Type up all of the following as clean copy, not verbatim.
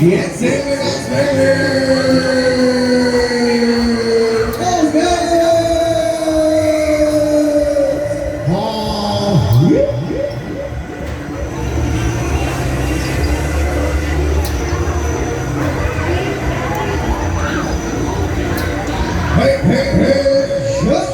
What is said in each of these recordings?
Jetzt sehen wir das Bild. Hey, hey, hey, schwupp.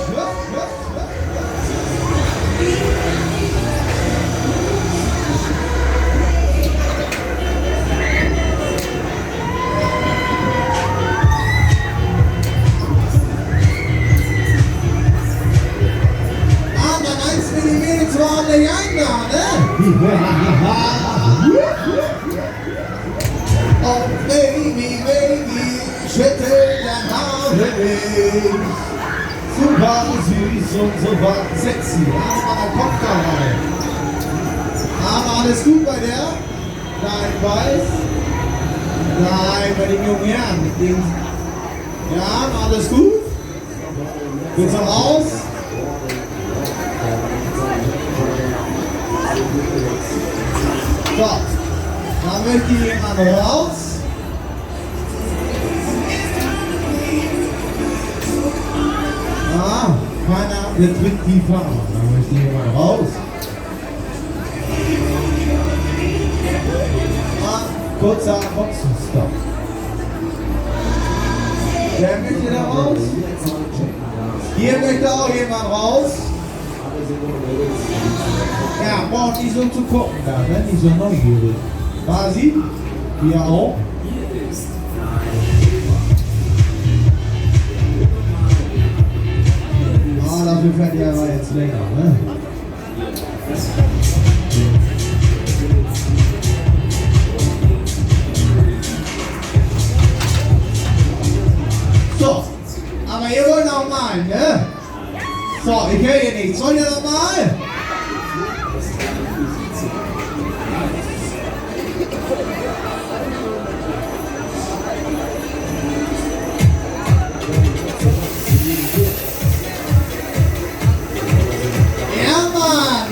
Oh Baby, Baby, schüttel dein Haar bewegt. Super süß und super sexy. Aber der Kopf da rein. Aber alles gut bei der? Nein, weiß? Nein, bei den jungen Herren. Mit dem ja, alles gut? Geht's noch raus? So, dann möchte ich jemand raus. Ah, keiner betritt die Fahrer. Dann möchte ich jemand raus. Ah, kurzer Boxenstopp. Wer möchte da raus? Hier möchte auch jemand raus. Ja, braucht nicht so zu gucken da, ne? Nicht so neugierig. Quasi, hier auch. Ah, dafür fährt ihr aber jetzt länger, ne? So, aber ihr wollt auch malen, ne? So, ich höre hier nichts. Wollt ihr noch mal?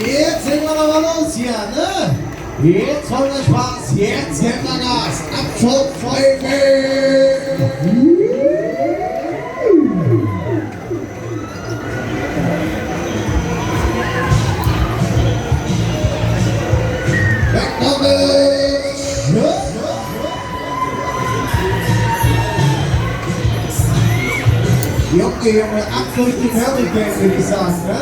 Jetzt sind wir aber los hier, ne? Jetzt haben wir Spaß, jetzt geben wir Gas. Abzug, Folge! Weg damit! Junge, ab durch die Hurricane, würde ich sagen, ne?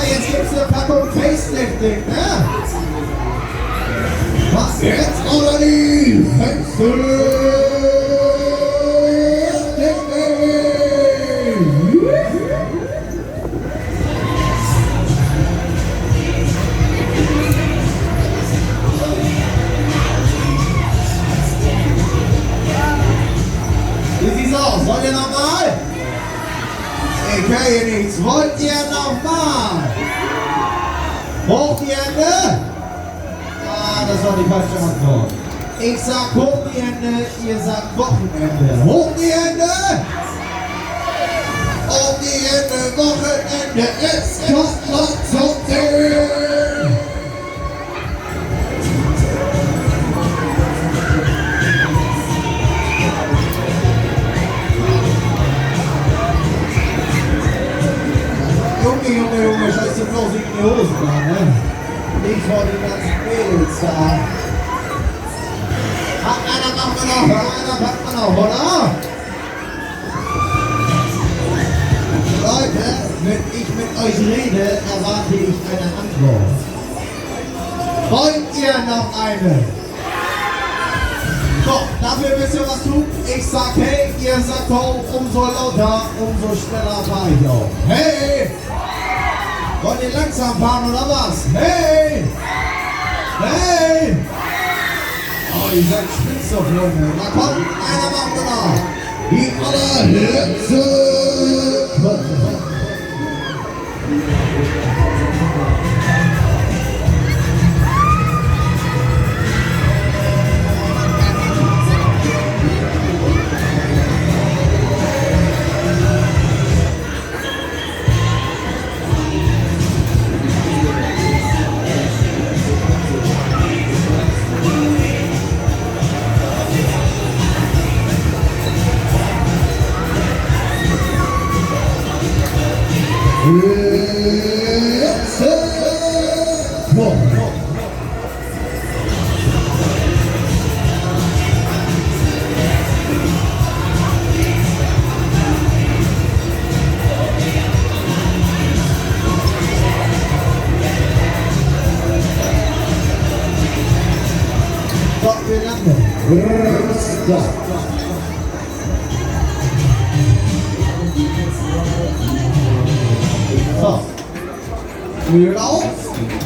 Jetzt gibt's eine Packung Facelifting, ne? Was jetzt oder nie? Wie sieht's aus? Wollt ihr noch mal? Ich höre hier nichts. Wollt ihr noch mal? Hoch die Hände? Das war die falsche Antwort. Ich sag hoch die Hände, ihr sagt Wochenende. Hoch die Hände! Hoch die Hände, Wochenende, es kommt noch zum Ziel! Junge, scheiß dir bloß in die Hosen an, ne? Nicht vor den ganzen Mädels da. Einer macht man noch, einer packt man noch, oder? Leute, wenn ich mit euch rede, erwarte ich eine Antwort. Wollt ihr noch eine? So, dafür müsst ihr was tun. Ich sag hey, ihr sagt ho, umso lauter, umso schneller fahr ich auch. Hey! Wollt ihr langsam fahren oder was? Hey! Hey! Oh, ihr seid spitz doch, Freunde. Na komm, einer macht noch. Die allerletzte. So, lauf!